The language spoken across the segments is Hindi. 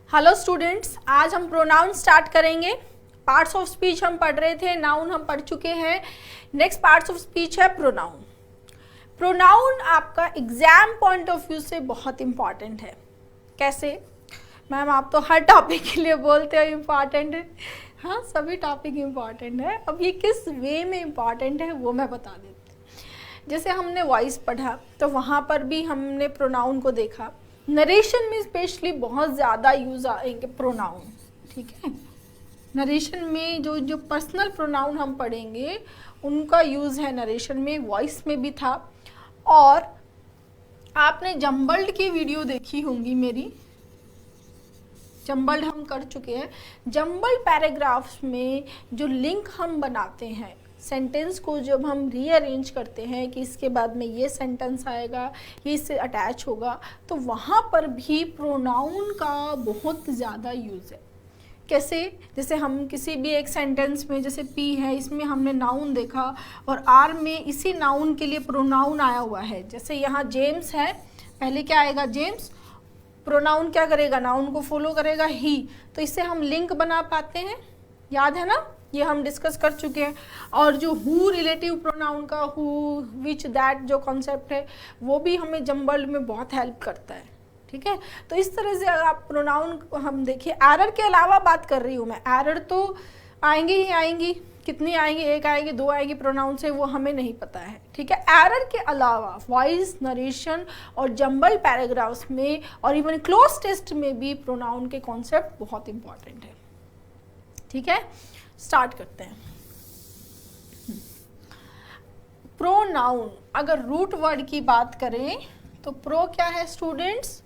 हेलो स्टूडेंट्स, आज हम प्रोनाउन स्टार्ट करेंगे। पार्ट्स ऑफ स्पीच हम पढ़ रहे थे, नाउन हम पढ़ चुके हैं। नेक्स्ट पार्ट्स ऑफ स्पीच है प्रोनाउन। प्रोनाउन आपका एग्जाम पॉइंट ऑफ व्यू से बहुत इंपॉर्टेंट है। कैसे? मैम आप तो हर टॉपिक के लिए बोलते हो इम्पॉर्टेंट है। हाँ, सभी टॉपिक इम्पॉर्टेंट है। अब ये किस वे में इम्पॉर्टेंट है वो मैं बता देती हूँ। जैसे हमने वॉइस पढ़ा तो वहाँ पर भी हमने प्रोनाउन को देखा। नरेशन में स्पेशली बहुत ज़्यादा यूज़ आएंगे प्रोनाउन, ठीक है। नरेशन में जो पर्सनल प्रोनाउन हम पढ़ेंगे उनका यूज़ है नरेशन में, वॉइस में भी था। और आपने जम्बल्ड की वीडियो देखी होंगी मेरी, जम्बल्ड हम कर चुके हैं। जम्बल्ड पैराग्राफ्स में जो लिंक हम बनाते हैं, सेंटेंस को जब हम रीअरेंज करते हैं कि इसके बाद में ये सेंटेंस आएगा, ये इससे अटैच होगा, तो वहाँ पर भी प्रोनाउन का बहुत ज़्यादा यूज़ है। कैसे? जैसे हम किसी भी एक सेंटेंस में, जैसे पी है, इसमें हमने नाउन देखा और आर में इसी नाउन के लिए प्रोनाउन आया हुआ है। जैसे यहाँ जेम्स है, पहले क्या आएगा? जेम्स। प्रोनाउन क्या करेगा? नाउन को फॉलो करेगा, ही। तो इससे हम लिंक बना पाते हैं, याद है ना? ये हम डिस्कस कर चुके हैं। और जो हु रिलेटिव प्रोनाउन का हु, विच, दैट जो कॉन्सेप्ट है वो भी हमें जम्बल्ड में बहुत हेल्प करता है, ठीक है। तो इस तरह से अगर आप प्रोनाउन को हम देखिए, एरर के अलावा बात कर रही हूँ मैं। एरर तो आएंगी ही आएंगी, कितनी आएंगी? एक आएगी, दो आएगी प्रोनाउन से, वो हमें नहीं पता है, ठीक है। एरर के अलावा वॉइस, नरेशन और जम्बल पैराग्राफ्स में और इवन क्लोज टेस्ट में भी प्रोनाउन के कॉन्सेप्ट बहुत इंपॉर्टेंट है, ठीक है। स्टार्ट करते हैं। प्रोनाउन, अगर रूट वर्ड की बात करें तो प्रो क्या है स्टूडेंट्स?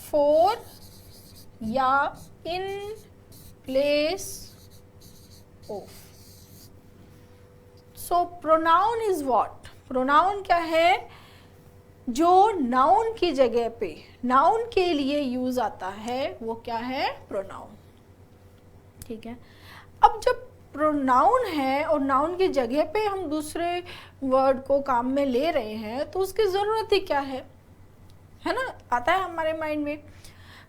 फॉर या in place of. So pronoun is what? Pronoun क्या है? जो नाउन की जगह पे नाउन के लिए यूज आता है वो क्या है? प्रोनाउन, ठीक है। अब जब प्रोनाउन है और नाउन की जगह पे हम दूसरे वर्ड को काम में ले रहे हैं तो उसकी ज़रूरत ही क्या है ना? आता है हमारे माइंड में।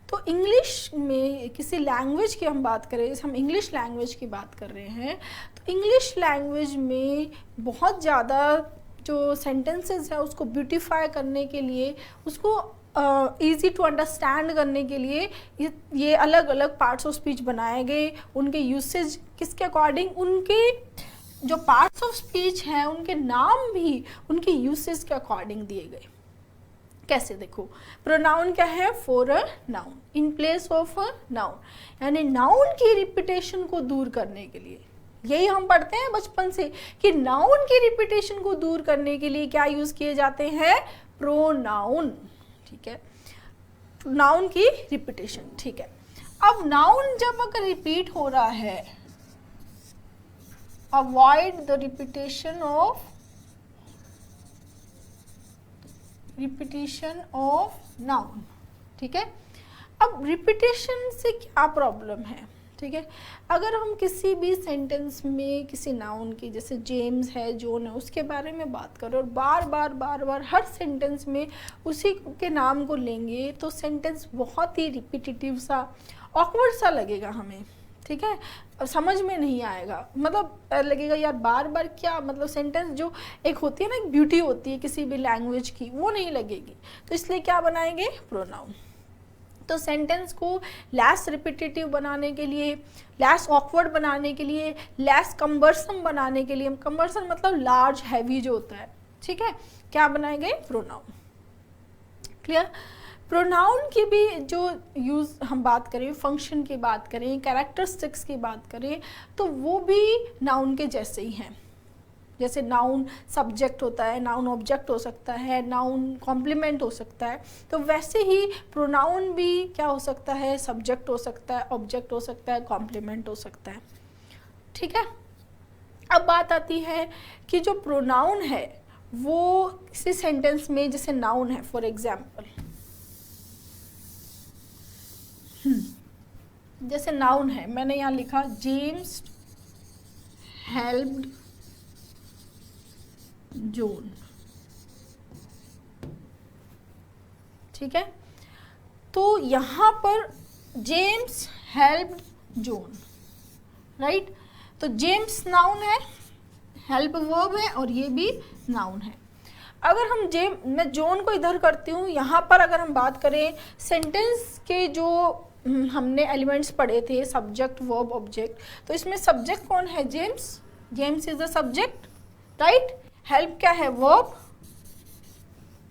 तो इंग्लिश में किसी लैंग्वेज की हम बात करें, जैसे हम इंग्लिश लैंग्वेज की बात कर रहे हैं, तो इंग्लिश लैंग्वेज में बहुत ज़्यादा जो सेंटेंसेस है उसको ब्यूटीफाई करने के लिए, उसको ईजी टू अंडरस्टैंड करने के लिए ये अलग अलग पार्ट्स ऑफ स्पीच बनाए गए। उनके यूसेज किसके अकॉर्डिंग? उनके जो पार्ट्स ऑफ स्पीच हैं उनके नाम भी उनके यूसेज के अकॉर्डिंग दिए गए। कैसे? देखो, प्रोनाउन क्या है? For a noun, in place of a noun, यानी नाउन की रिपीटेशन को दूर करने के लिए। यही हम पढ़ते हैं बचपन से कि नाउन की रिपीटेशन को दूर करने के लिए क्या यूज किए जाते हैं? प्रोनाउन, ठीक है। नाउन की रिपीटेशन, ठीक है। अब नाउन जब अगर रिपीट हो रहा है, avoid the repetition of noun, ठीक है। अब रिपीटेशन से क्या प्रॉब्लम है, ठीक है। अगर हम किसी भी सेंटेंस में किसी नाउन की, जैसे जेम्स है, जॉन है, उसके बारे में बात करें और बार बार हर सेंटेंस में उसी के नाम को लेंगे तो सेंटेंस बहुत ही रिपीटिटिव सा, ऑकवर्ड सा लगेगा हमें, ठीक है। समझ में नहीं आएगा, मतलब लगेगा यार बार बार क्या, मतलब सेंटेंस जो एक होती है ना, एक ब्यूटी होती है किसी भी लैंग्वेज की, वो नहीं लगेगी। तो इसलिए क्या बनाएंगे? प्रोनाउन। तो सेंटेंस को लेस रिपीटेटिव बनाने के लिए, लेस ऑकवर्ड बनाने के लिए, लेस कम्बरसम बनाने के लिए, कम्बरसम मतलब लार्ज हैवी जो होता है, ठीक है, क्या बनाएंगे? प्रोनाउन। क्लियर? प्रोनाउन की भी जो यूज़ हम बात करें, फंक्शन की बात करें, कैरेक्टरिस्टिक्स की बात करें, तो वो भी नाउन के जैसे ही हैं। जैसे नाउन सब्जेक्ट होता है, नाउन ऑब्जेक्ट हो सकता है, नाउन कॉम्प्लीमेंट हो सकता है, तो वैसे ही प्रोनाउन भी क्या हो सकता है? सब्जेक्ट हो सकता है, ऑब्जेक्ट हो सकता है, कॉम्प्लीमेंट हो सकता है, ठीक है। अब बात आती है कि जो प्रोनाउन है वो किसी सेंटेंस में, जैसे नाउन है फॉर एग्जाम्पल, जैसे नाउन है, मैंने यहाँ लिखा जेम्स हेल्प्ड जॉन, ठीक है। तो यहाँ पर जेम्स हेल्प्ड जॉन, राइट। तो जेम्स नाउन है, हेल्प वर्ब है और ये भी नाउन है। अगर हम मैं जॉन को इधर करती हूँ, यहाँ पर अगर हम बात करें सेंटेंस के जो हमने एलिमेंट्स पढ़े थे, सब्जेक्ट वर्ब ऑब्जेक्ट, तो इसमें सब्जेक्ट कौन है? James. James is the subject, right. Help क्या है? वर्ब,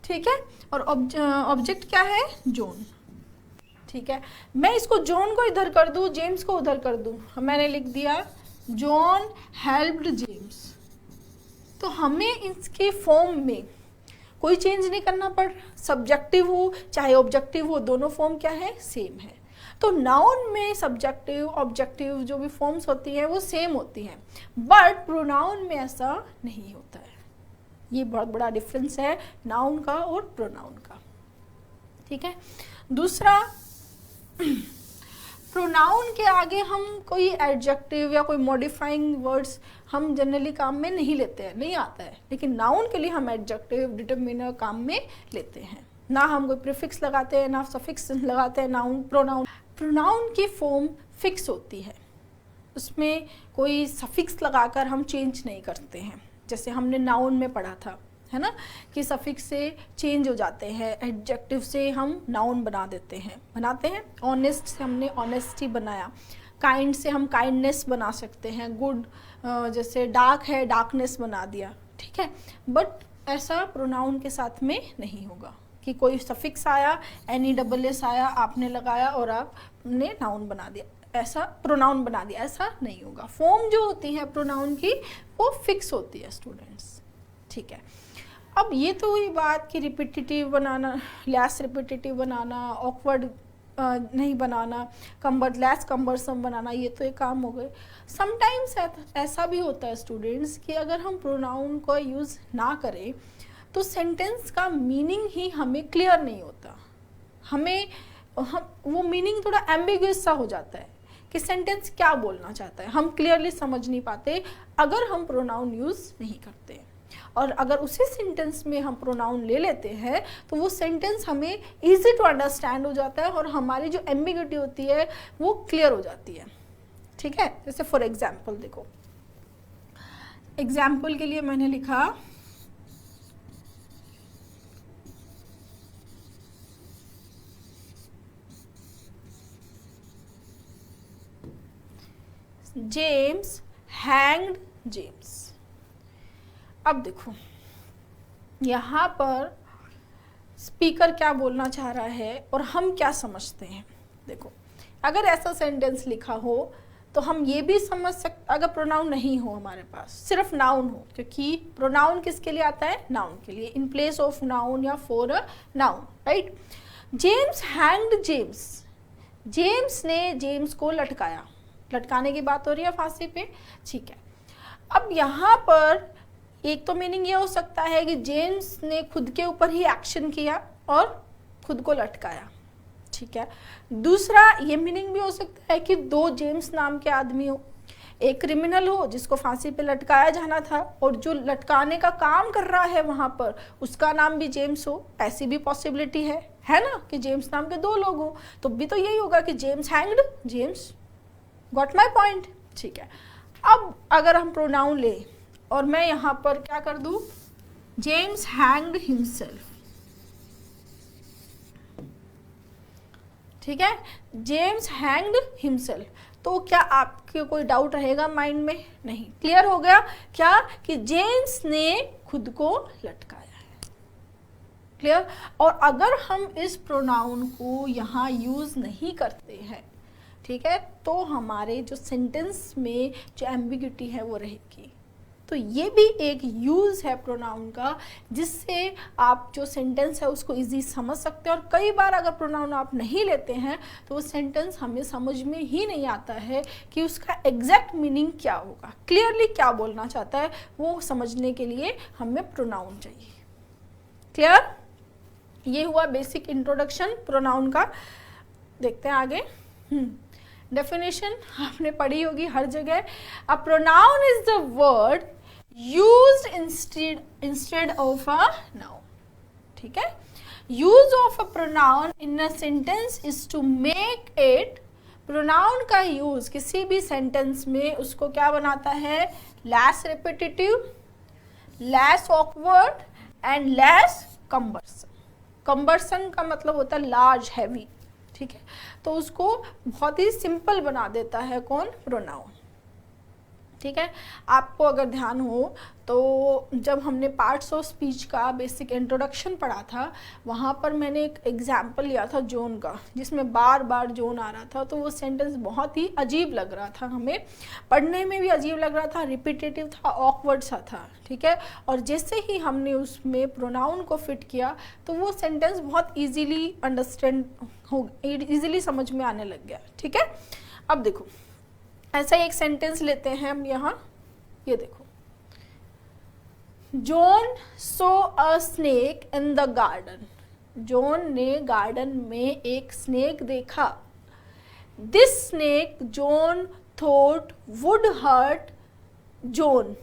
ठीक है। और ऑब्जेक्ट क्या है? जॉन, ठीक है। मैं इसको जॉन को इधर कर दूं, जेम्स को उधर कर दूं, मैंने लिख दिया जॉन हेल्प्ड जेम्स। तो हमें इसके फॉर्म में कोई चेंज नहीं करना पड़ रहा, सब्जेक्टिव हो चाहे ऑब्जेक्टिव हो, दोनों फॉर्म क्या है? सेम है। तो नाउन में सब्जेक्टिव ऑब्जेक्टिव जो भी फॉर्म्स होती हैं वो सेम होती हैं, बट प्रोनाउन में ऐसा नहीं होता है। ये बहुत बड़ा डिफरेंस है नाउन का और प्रोनाउन का, ठीक है। दूसरा, प्रोनाउन के आगे हम कोई एडजेक्टिव या कोई मॉडिफाइंग वर्ड्स हम जनरली काम में नहीं लेते हैं, नहीं आता है, लेकिन नाउन के लिए हम एडजेक्टिव डिटरमिनर काम में लेते हैं। ना हम कोई प्रीफिक्स लगाते हैं, ना सफिक्स लगाते हैं। नाउन प्रोनाउन की फॉर्म फिक्स होती है, उसमें कोई सफिक्स लगाकर हम चेंज नहीं करते हैं, जैसे हमने नाउन में पढ़ा था, है ना, कि सफिक्स से चेंज हो जाते हैं, एडजेक्टिव से हम नाउन बना देते हैं, बनाते हैं। ऑनेस्ट से हमने ऑनेस्टी बनाया, काइंड से हम काइंडनेस बना सकते हैं, गुड जैसे डार्क है डार्कनेस बना दिया, ठीक है। बट ऐसा प्रोनाउन के साथ में नहीं होगा कि कोई सफिक्स आया, NESS आया, आपने लगाया और आपने नाउन बना दिया, ऐसा प्रोनाउन बना दिया, ऐसा नहीं होगा। फॉर्म जो होती है प्रोनाउन की वो फिक्स होती है स्टूडेंट्स, ठीक है। अब ये तो हुई बात कि रिपीटिटिव बनाना, लेस रिपीटिटिव बनाना, ऑकवर्ड नहीं बनाना, लेस कम्बरसम बनाना, ये तो एक काम हो गए। समटाइम्स ऐसा भी होता है स्टूडेंट्स कि अगर हम प्रोनाउन को यूज़ ना करें तो सेंटेंस का मीनिंग ही हमें क्लियर नहीं होता, हम वो मीनिंग थोड़ा एम्बिग्यूअस सा हो जाता है कि सेंटेंस क्या बोलना चाहता है, हम क्लियरली समझ नहीं पाते अगर हम प्रोनाउन यूज़ नहीं करते। और अगर उसी सेंटेंस में हम प्रोनाउन ले लेते हैं तो वो सेंटेंस हमें इजी टू अंडरस्टैंड हो जाता है और हमारी जो एम्बिग्यूटी होती है वो क्लियर हो जाती है, ठीक है। जैसे फॉर एग्जाम्पल देखो, एग्जाम्पल के लिए मैंने लिखा जेम्स हैंग्ड जेम्स। अब देखो यहाँ पर स्पीकर क्या बोलना चाह रहा है और हम क्या समझते हैं। देखो अगर ऐसा सेंटेंस लिखा हो तो हम ये भी समझ सकते, अगर प्रोनाउन नहीं हो हमारे पास, सिर्फ नाउन हो, क्योंकि प्रोनाउन किसके लिए आता है? नाउन के लिए, इन प्लेस ऑफ नाउन या for a noun, right. James hanged James, James ने जेम्स को लटकाया, लटकाने की बात हो रही है फांसी पे, ठीक है। अब यहाँ पर एक तो मीनिंग ये हो सकता है कि जेम्स ने खुद के ऊपर ही एक्शन किया और खुद को लटकाया, ठीक है। दूसरा ये मीनिंग भी हो सकता है कि दो जेम्स नाम के आदमी हो, एक क्रिमिनल हो जिसको फांसी पे लटकाया जाना था और जो लटकाने का काम कर रहा है वहाँ पर उसका नाम भी जेम्स हो, ऐसी भी पॉसिबिलिटी है ना, कि जेम्स नाम के दो लोग हो, तो भी तो यही होगा कि James hanged James. Got my point, ठीक है। अब अगर हम प्रोनाउन ले और मैं यहाँ पर क्या कर दूँ, जेम्स हैंग्ड हिमसेल्फ, ठीक है, जेम्स हैंग्ड हिमसेल्फ, तो क्या आपके कोई डाउट रहेगा माइंड में? नहीं, क्लियर हो गया क्या कि जेम्स ने खुद को लटकाया है, क्लियर। और अगर हम इस प्रोनाउन को यहाँ यूज नहीं करते हैं, ठीक है, तो हमारे जो सेंटेंस में जो एम्बिग्यूटी है वो रहेगी। तो ये भी एक यूज़ है प्रोनाउन का, जिससे आप जो सेंटेंस है उसको इजी समझ सकते हैं। और कई बार अगर प्रोनाउन आप नहीं लेते हैं तो वो सेंटेंस हमें समझ में ही नहीं आता है कि उसका एग्जैक्ट मीनिंग क्या होगा, क्लियरली क्या बोलना चाहता है, वो समझने के लिए हमें प्रोनाउन चाहिए। क्लियर? ये हुआ बेसिक इंट्रोडक्शन प्रोनाउन का। देखते हैं आगे। डेफिनेशन आपने पढ़ी होगी हर जगह। A pronoun is the word used instead of a noun, ठीक है। Use of a pronoun in a sentence is to make it, pronoun का यूज किसी भी सेंटेंस में उसको क्या बनाता है, less repetitive, less awkward and less cumbersome. Cumbersome का मतलब होता है लार्ज, हैवी, ठीक है, तो उसको बहुत ही सिंपल बना देता है कौन, प्रोनाउन, ठीक है। आपको अगर ध्यान हो तो जब हमने पार्ट्स ऑफ स्पीच का बेसिक इंट्रोडक्शन पढ़ा था, वहाँ पर मैंने एक एग्जाम्पल लिया था जोन का, जिसमें बार बार जोन आ रहा था, तो वो सेंटेंस बहुत ही अजीब लग रहा था, हमें पढ़ने में भी अजीब लग रहा था, रिपीटेटिव था, ऑकवर्ड सा था, ठीक है। और जैसे ही हमने उसमें प्रोनाउन को फिट किया तो वो सेंटेंस बहुत ईजीली अंडरस्टैंड हो, ईजीली समझ में आने लग गया, ठीक है। अब देखो ऐसा एक सेंटेंस लेते हैं हम यहाँ, ये देखो, John saw a snake in the garden, John ने गार्डन में एक स्नेक देखा। This snake John thought would hurt John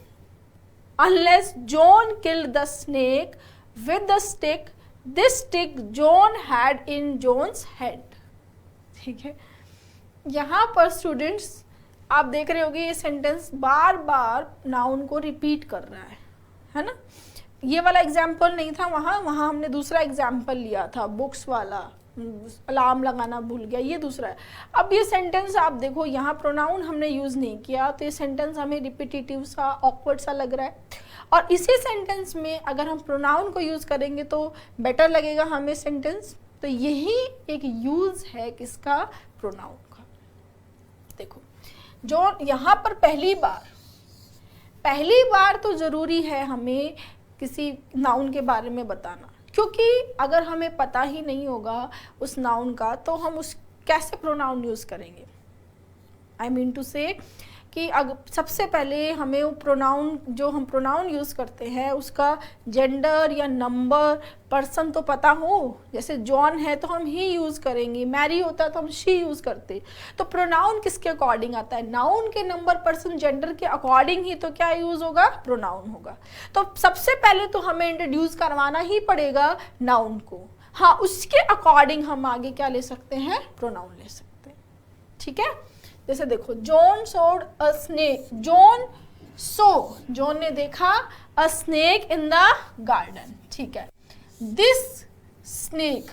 unless John killed the snake with the stick this stick John had in John's head, ठीक है। यहाँ पर स्टूडेंट्स आप देख रहे होगे ये सेंटेंस बार बार नाउन को रिपीट कर रहा है ना। ये वाला एग्जाम्पल नहीं था वहाँ हमने दूसरा एग्जाम्पल लिया था, बुक्स वाला, अलार्म लगाना भूल गया, ये दूसरा है। अब ये सेंटेंस आप देखो, यहाँ प्रोनाउन हमने यूज़ नहीं किया, तो ये सेंटेंस हमें रिपीटेटिव सा, ऑकवर्ड सा लग रहा है। और इसी सेंटेंस में अगर हम प्रोनाउन को यूज़ करेंगे तो बेटर लगेगा हमें सेंटेंस। तो यही एक यूज़ है किसका, प्रोनाउन का। देखो जो यहाँ पर पहली बार तो ज़रूरी है हमें किसी नाउन के बारे में बताना, क्योंकि अगर हमें पता ही नहीं होगा उस नाउन का तो हम उस कैसे प्रोनाउन यूज़ करेंगे। आई मीन टू से कि अगर सबसे पहले हमें वो प्रोनाउन, जो हम प्रोनाउन यूज़ करते हैं उसका जेंडर या नंबर, पर्सन तो पता हो। जैसे जॉन है तो हम ही यूज़ करेंगे, मैरी होता है तो हम शी यूज़ करते। तो प्रोनाउन किसके अकॉर्डिंग आता है, नाउन के नंबर, पर्सन, जेंडर के अकॉर्डिंग ही तो क्या यूज़ होगा, प्रोनाउन होगा। तो सबसे पहले तो हमें इंट्रोड्यूस करवाना ही पड़ेगा नाउन को, हाँ उसके अकॉर्डिंग हम आगे क्या ले सकते हैं, प्रोनाउन ले सकते हैं, ठीक है। जैसे देखो, जॉन सॉड अ स्नेक, जॉन ने देखा अ स्नेक इन द गार्डन, ठीक है। दिस स्नेक,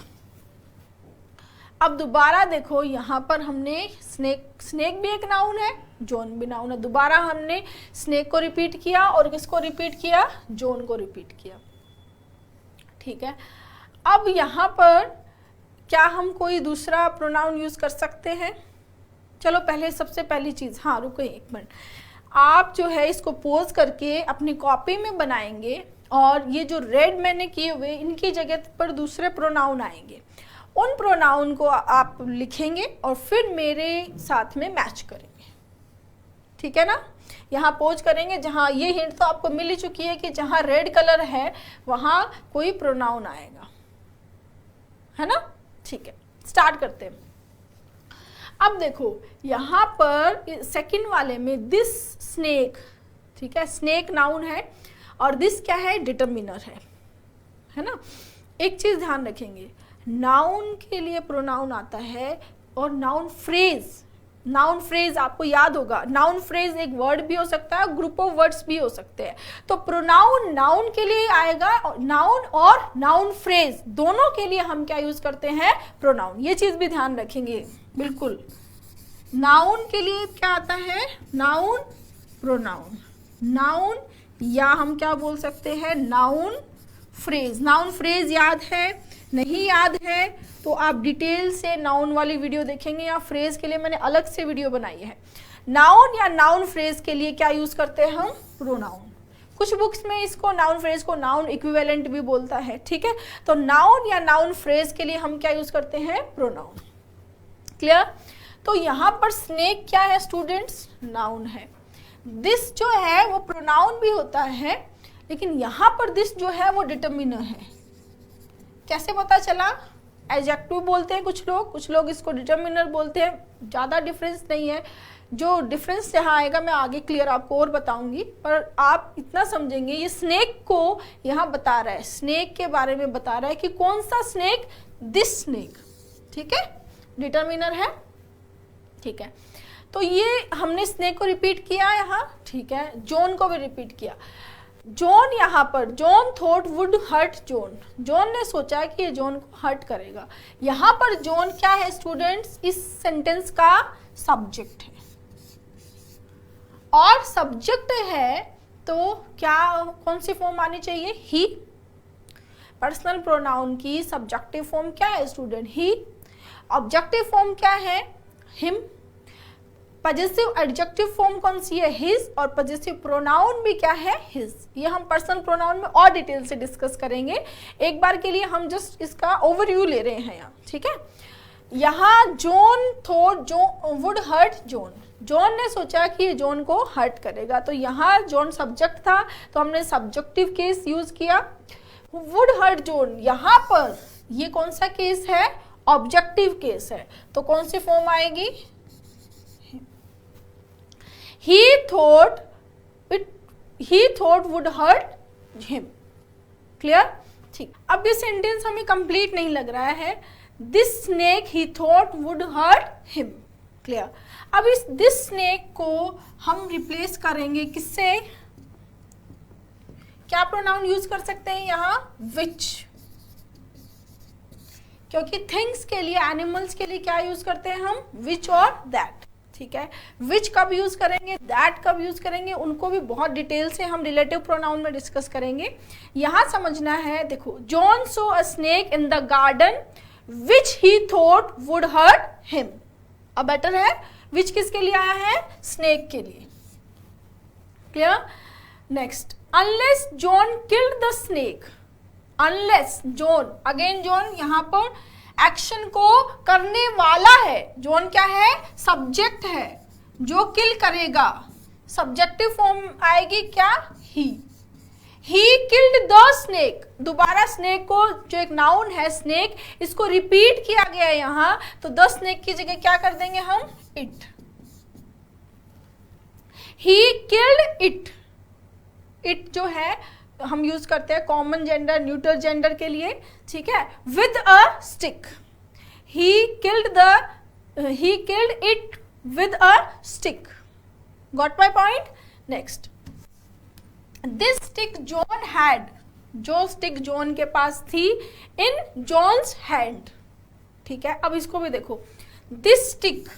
अब दोबारा देखो यहाँ पर हमने स्नेक भी एक नाउन है, जॉन भी नाउन है। दोबारा हमने स्नेक को रिपीट किया और किसको रिपीट किया, जॉन को रिपीट किया, ठीक है। अब यहाँ पर क्या हम कोई दूसरा प्रोनाउन यूज कर सकते हैं, चलो पहले सबसे पहली चीज़, हाँ रुको एक मिनट, आप जो है इसको पोज करके अपनी कॉपी में बनाएंगे और ये जो रेड मैंने किए हुए इनकी जगह पर दूसरे प्रोनाउन आएंगे, उन प्रोनाउन को आप लिखेंगे और फिर मेरे साथ में मैच करेंगे, ठीक है ना। यहाँ पोज करेंगे, जहाँ ये हिंट तो आपको मिल ही चुकी है कि जहाँ रेड कलर है वहाँ कोई प्रोनाउन आएगा, है ना, ठीक है। स्टार्ट करते हैं। अब देखो यहाँ पर सेकंड वाले में दिस स्नेक, ठीक है, स्नेक नाउन है और दिस क्या है, डिटर्मिनर है ना। एक चीज ध्यान रखेंगे, नाउन के लिए प्रोनाउन आता है और नाउन फ्रेज आपको याद होगा, नाउन फ्रेज एक वर्ड भी हो सकता है, ग्रुप ऑफ वर्ड्स भी हो सकते हैं। तो प्रोनाउन नाउन के लिए आएगा, नाउन और नाउन फ्रेज दोनों के लिए हम क्या यूज करते हैं, प्रोनाउन। ये चीज भी ध्यान रखेंगे बिल्कुल। नाउन के लिए क्या आता है, नाउन, प्रोनाउन, नाउन या हम क्या बोल सकते हैं, नाउन फ्रेज। नाउन फ्रेज याद है, नहीं याद है तो आप डिटेल से नाउन वाली वीडियो देखेंगे, या फ्रेज के लिए मैंने अलग से वीडियो बनाई है। नाउन या नाउन फ्रेज के लिए क्या यूज करते हैं हम, प्रोनाउन। कुछ बुक्स में इसको नाउन फ्रेज को नाउन इक्विवेलेंट भी बोलता है, ठीक है। तो नाउन या नाउन फ्रेज के लिए हम क्या यूज करते हैं, प्रोनाउन। क्लियर। तो यहाँ पर स्नेक क्या है स्टूडेंट्स, नाउन है। दिस जो है वो प्रोनाउन भी होता है, लेकिन यहाँ पर दिस जो है वो डिटर्मिनर है। कैसे पता चला, एडजेक्टिव बोलते हैं कुछ लोग इसको डिटर्मिनर बोलते हैं, ज़्यादा डिफरेंस नहीं है। जो डिफरेंस यहाँ आएगा मैं आगे क्लियर आपको और बताऊंगी, पर आप इतना समझेंगे ये स्नेक को यहाँ बता रहा है, स्नेक के बारे में बता रहा है कि कौन सा स्नेक, दिस स्नेक, ठीक है, डिटर्मिनर है, ठीक है। तो ये हमने स्नेक को रिपीट किया यहाँ, ठीक है, जॉन को भी रिपीट किया। जॉन यहाँ पर, John thought would hurt John, John ने सोचा कि ये जॉन को हर्ट करेगा। यहाँ पर जॉन क्या है स्टूडेंट्स, इस सेंटेंस का सब्जेक्ट है, और सब्जेक्ट है तो क्या कौन सी फॉर्म आनी चाहिए, ही। पर्सनल प्रोनाउन की सब्जेक्टिव फॉर्म क्या है स्टूडेंट, ही। ऑब्जेक्टिव फॉर्म क्या है, हिम। पजेसिव एडजेक्टिव फॉर्म कौन सी है, हिज, और पजेसिव प्रोनाउन भी क्या है, हिज। ये हम पर्सनल प्रोनाउन में और डिटेल से डिस्कस करेंगे, एक बार के लिए हम जस्ट इसका ओवरव्यू ले रहे हैं यहाँ, ठीक है। यहाँ जॉन थॉट जो वुड हर्ट जॉन, जॉन ने सोचा कि ये जॉन को हर्ट करेगा, तो यहाँ जॉन सब्जेक्ट था तो हमने सब्जेक्टिव केस यूज किया। वुड हर्ट जॉन, यहाँ पर ये कौन सा केस है, ऑब्जेक्टिव केस है, तो कौन सी फॉर्म आएगी, he thought would hurt him। Clear, ठीक। अब ये सेंटेंस हमें कंप्लीट नहीं लग रहा है, this snake he thought would hurt him। Clear. अब इस this snake को हम रिप्लेस करेंगे किससे, क्या प्रोनाउन यूज कर सकते हैं यहाँ, which, क्योंकि थिंग्स के लिए, एनिमल्स के लिए क्या यूज करते हैं हम, which और that, ठीक है। विच कब यूज करेंगे, दैट कब यूज करेंगे, उनको भी बहुत डिटेल से हम रिलेटिव प्रोनाउन में डिस्कस करेंगे। यहां समझना है, देखो, John saw a snake in the garden which he thought would hurt him. अब बेटर है, विच किसके लिए आया है, स्नेक के लिए। Clear. Next, unless John killed the snake, unless John, again John यहाँ पर एक्शन को करने वाला है, जॉन क्या है, सब्जेक्ट है जो किल करेगा, सब्जेक्टिव फॉर्म आएगी क्या, ही किल्ड द स्नेक। दोबारा स्नेक को, जो एक नाउन है स्नेक, इसको रिपीट किया गया है यहाँ, तो द स्नेक की जगह क्या कर देंगे हम, it. He killed it, it जो है हम यूज करते हैं कॉमन जेंडर, न्यूट्रल जेंडर के लिए, ठीक है, with a stick. He killed it with a stick. Got my point. Next, this stick John had, जो स्टिक जॉन के पास थी, इन जॉन्स हैंड, ठीक है। अब इसको भी देखो, दिस स्टिक,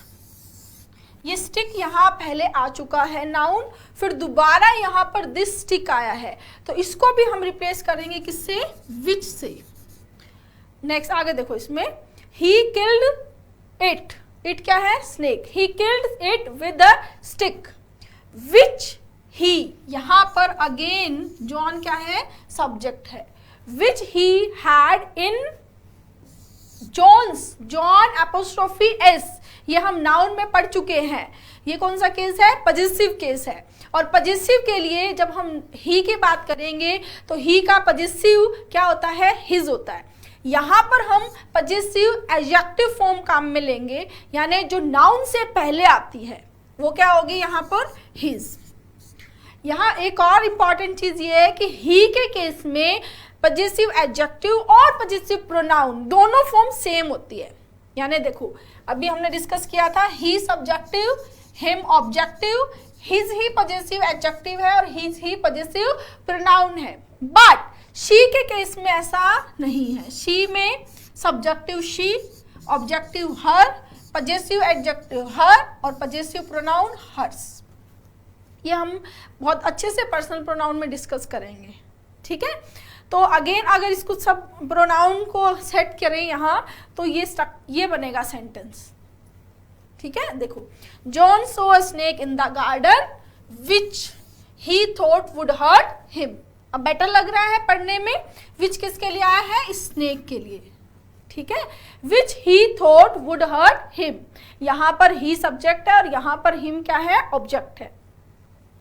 ये स्टिक यहाँ पहले आ चुका है नाउन, फिर दोबारा यहाँ पर दिस स्टिक आया है, तो इसको भी हम रिप्लेस करेंगे किससे, विच से। नेक्स्ट आगे देखो, इसमें ही किल्ड इट, इट क्या है, snake, he killed it with a stick which he, यहाँ पर अगेन जॉन क्या है, सब्जेक्ट है, which he had in John's, John apostrophe s, ये हम नाउन में पढ़ चुके हैं। ये कौन सा केस है, पजेसिव केस है, और पजेसिव के लिए जब हम ही की बात करेंगे तो ही का पजेसिव क्या होता है, हिज होता है। यहाँ पर हम पजेसिव एडजेक्टिव फॉर्म काम में लेंगे, यानी जो नाउन से पहले आती है वो क्या होगी यहाँ पर, हिज। यहाँ एक और इम्पॉर्टेंट चीज ये है कि ही के केस में पजेसिव एडजेक्टिव और पजेसिव प्रोनाउन दोनों फॉर्म सेम होती है। यानी देखो, अभी हमने डिस्कस किया था, he subjective, him objective, his ही पजेसिव एडजेक्टिव है और हिज ही पजेसिव प्रोनाउन है। बट शी के केस में ऐसा नहीं है। शी में subjective she, objective her, possessive adjective her और पजेसिव प्रोनाउन हर्स। ये हम बहुत अच्छे से पर्सनल प्रोनाउन में डिस्कस करेंगे, ठीक है। तो अगेन अगर इसको सब प्रोनाउन को सेट करें यहाँ, तो ये बनेगा सेंटेंस, ठीक है। देखो, John saw a snake in the garden which he thought would hurt him. अब बेटर लग रहा है पढ़ने में, विच किसके लिए आया है, स्नेक के लिए, ठीक है। Which he thought would hurt him, यहाँ पर ही सब्जेक्ट है और यहाँ पर हिम क्या है, ऑब्जेक्ट है।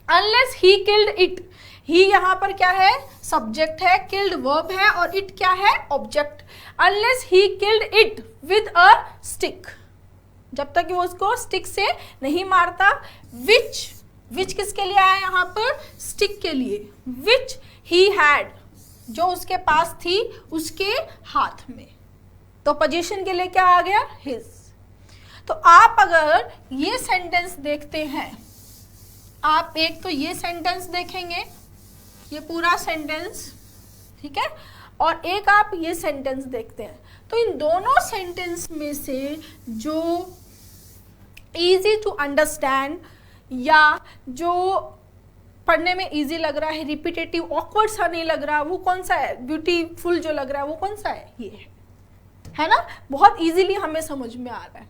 अनलेस ही किल्ड इट, ही यहाँ पर क्या है, सब्जेक्ट है, किल्ड वर्ब है, और इट क्या है, object. Unless he killed it with a stick, जब तक कि वो उसको स्टिक से नहीं मारता। विच किसके लिए आया यहाँ पर, स्टिक के लिए। विच ही हैड, जो उसके पास थी, उसके हाथ में। तो पोजीशन के लिए क्या आ गया, हिज। तो आप अगर ये सेंटेंस देखते हैं, आप एक तो ये सेंटेंस देखेंगे, ये पूरा सेंटेंस, ठीक है, और एक आप ये सेंटेंस देखते हैं, तो इन दोनों सेंटेंस में से जो इजी टू अंडरस्टैंड या जो पढ़ने में इजी लग रहा है, रिपीटेटिव ऑकवर्ड सा नहीं लग रहा, वो कौन सा है, ब्यूटीफुल जो लग रहा है वो कौन सा है, ये है ना, बहुत इजीली हमें समझ में आ रहा है।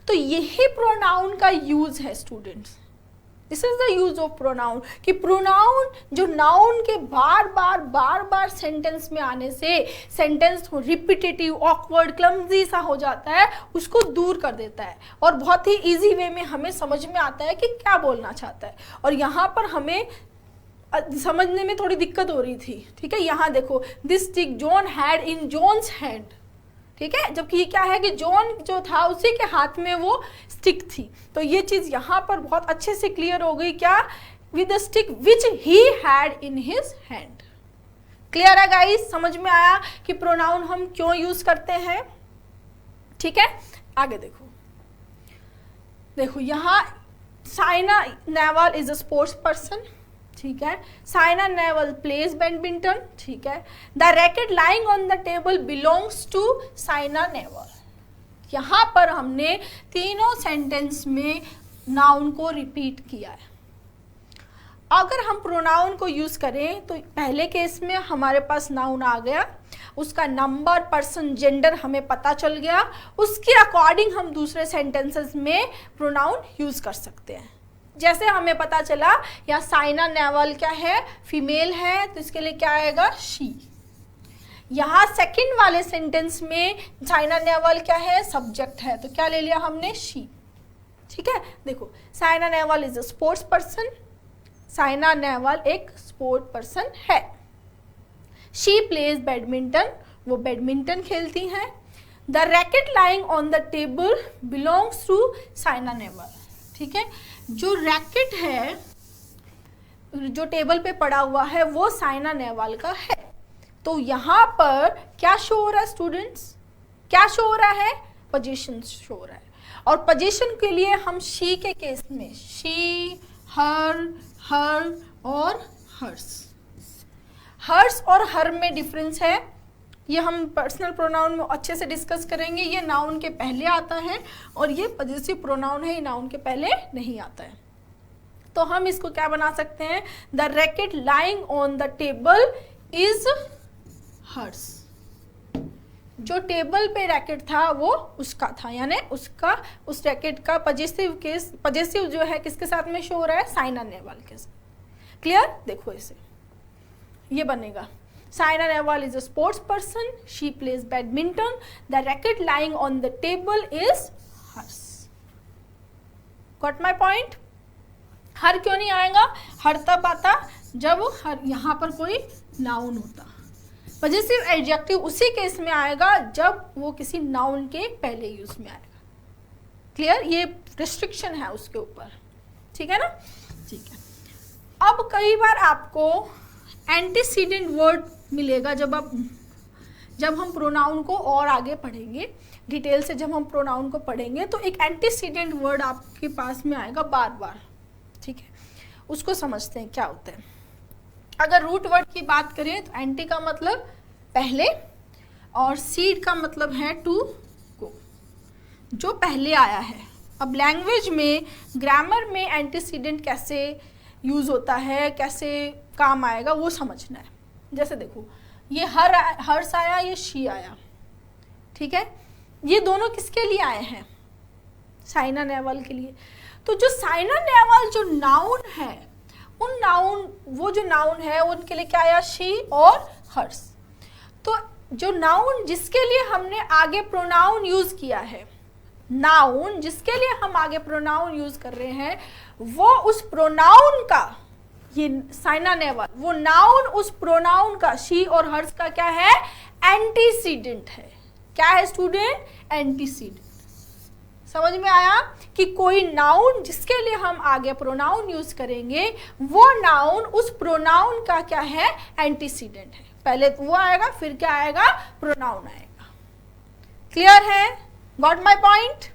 तो यही प्रोनाउन का यूज है students, this is the use of pronoun, कि प्रोनाउन जो नाउन के बार बार सेंटेंस में आने से सेंटेंस रिपीटेटिव, ऑकवर्ड, क्लमजी सा हो जाता है, उसको दूर कर देता है और बहुत ही इजी वे में हमें समझ में आता है कि क्या बोलना चाहता है। और यहाँ पर हमें समझने में थोड़ी दिक्कत हो रही थी, ठीक है। यहाँ देखो, this stick John had in John's hand, ठीक है, जबकि ये क्या है कि जॉन जो था उसी के हाथ में वो स्टिक थी। तो ये चीज यहाँ पर बहुत अच्छे से क्लियर हो गई, क्या, with the stick which he had in his hand. Clear है गाइस, समझ में आया कि प्रोनाउन हम क्यों यूज करते हैं, ठीक है। आगे देखो यहाँ Saina Nehwal is a sports person, ठीक है। साइना नेहवाल प्लेज बैडमिंटन, ठीक है। The racket lying on the table belongs to Saina Nehwal. यहाँ पर हमने तीनों सेंटेंस में नाउन को रिपीट किया है। अगर हम प्रोनाउन को यूज करें तो पहले केस में हमारे पास नाउन आ गया, उसका नंबर, पर्सन, जेंडर हमें पता चल गया, उसके अकॉर्डिंग हम दूसरे सेंटेंसेस में प्रोनाउन यूज कर सकते हैं। जैसे हमें पता चला या साइना नेहवाल क्या है, फीमेल है, तो इसके लिए क्या आएगा, शी। यहाँ सेकंड वाले सेंटेंस में साइना नेहवाल क्या है, सब्जेक्ट है, तो क्या ले लिया हमने, शी, ठीक है। देखो, Saina Nehwal is a sports person, Saina Nehwal एक स्पोर्ट पर्सन है। शी प्लेज बैडमिंटन, वो बैडमिंटन खेलती हैं। The racket lying on the table belongs to Saina Nehwal, ठीक है। जो रैकेट है जो टेबल पे पड़ा हुआ है वो साइना नेहवाल का है। तो यहाँ पर क्या शो हो रहा है स्टूडेंट्स, क्या शो हो रहा है, पोजीशन शो हो रहा है। और पोजीशन के लिए हम शी के केस में शी, हर, हर और हर्स। हर्स और हर में डिफरेंस है, ये हम पर्सनल प्रोनाउन में अच्छे से डिस्कस करेंगे। ये नाउन के पहले आता है और ये पॉजिटिव प्रोनाउन है, ये नाउन के पहले नहीं आता है। तो हम इसको क्या बना सकते हैं, the racket lying on the table is hers. जो टेबल पे रैकेट था वो उसका था, यानी उसका, उस रैकेट का पॉजिटिव केस, पॉजिटिव जो है किसके साथ में शो हो रहा है, साइना नेहवाल के साथ। क्लियर, देखो इसे, ये बनेगा, Saina Nehwal is a sports person. She plays badminton. The racket lying on the table is hers. Got my point? हर क्यों नहीं आएगा, हर तब आता जब हर यहाँ पर कोई नाउन होता। पॉजिटिव एडजेक्टिव उसी केस में आएगा जब वो किसी नाउन के पहले यूज में आएगा। क्लियर, ये रिस्ट्रिक्शन है उसके ऊपर, ठीक है ना, ठीक है। अब कई बार आपको एंटीसीडेंट वर्ड मिलेगा जब हम प्रोनाउन को और आगे पढ़ेंगे, डिटेल से जब हम प्रोनाउन को पढ़ेंगे तो एक एंटीसीडेंट वर्ड आपके पास में आएगा बार बार, ठीक है। उसको समझते हैं क्या होता है। अगर रूट वर्ड की बात करें तो एंटी का मतलब पहले और सीड का मतलब है टू को, जो पहले आया है। अब लैंग्वेज में, ग्रामर में एंटीसीडेंट कैसे यूज होता है, कैसे काम आएगा, वो समझना है। जैसे देखो, ये हर्स आया, ये शी आया, ठीक है। ये दोनों किसके लिए आए हैं, साइना नेहवाल के लिए। तो जो साइना नेहवाल जो नाउन है, उन नाउन, वो जो नाउन है उनके लिए क्या आया, शी और हर्स। तो जो नाउन जिसके लिए हमने आगे प्रोनाउन यूज किया है, नाउन जिसके लिए हम आगे प्रोनाउन यूज कर रहे हैं, वो उस प्रोनाउन का ये साइना नेहवाल, वो नाउन उस प्रोनाउन का, शी और हर्स का क्या है, एंटीसीडेंट है। क्या है स्टूडेंट, एंटीसीडेंट। समझ में आया कि कोई नाउन जिसके लिए हम आगे प्रोनाउन यूज करेंगे वो नाउन उस प्रोनाउन का क्या है, एंटीसीडेंट है। पहले वो आएगा फिर क्या आएगा, प्रोनाउन आएगा। क्लियर है, गॉट माय पॉइंट।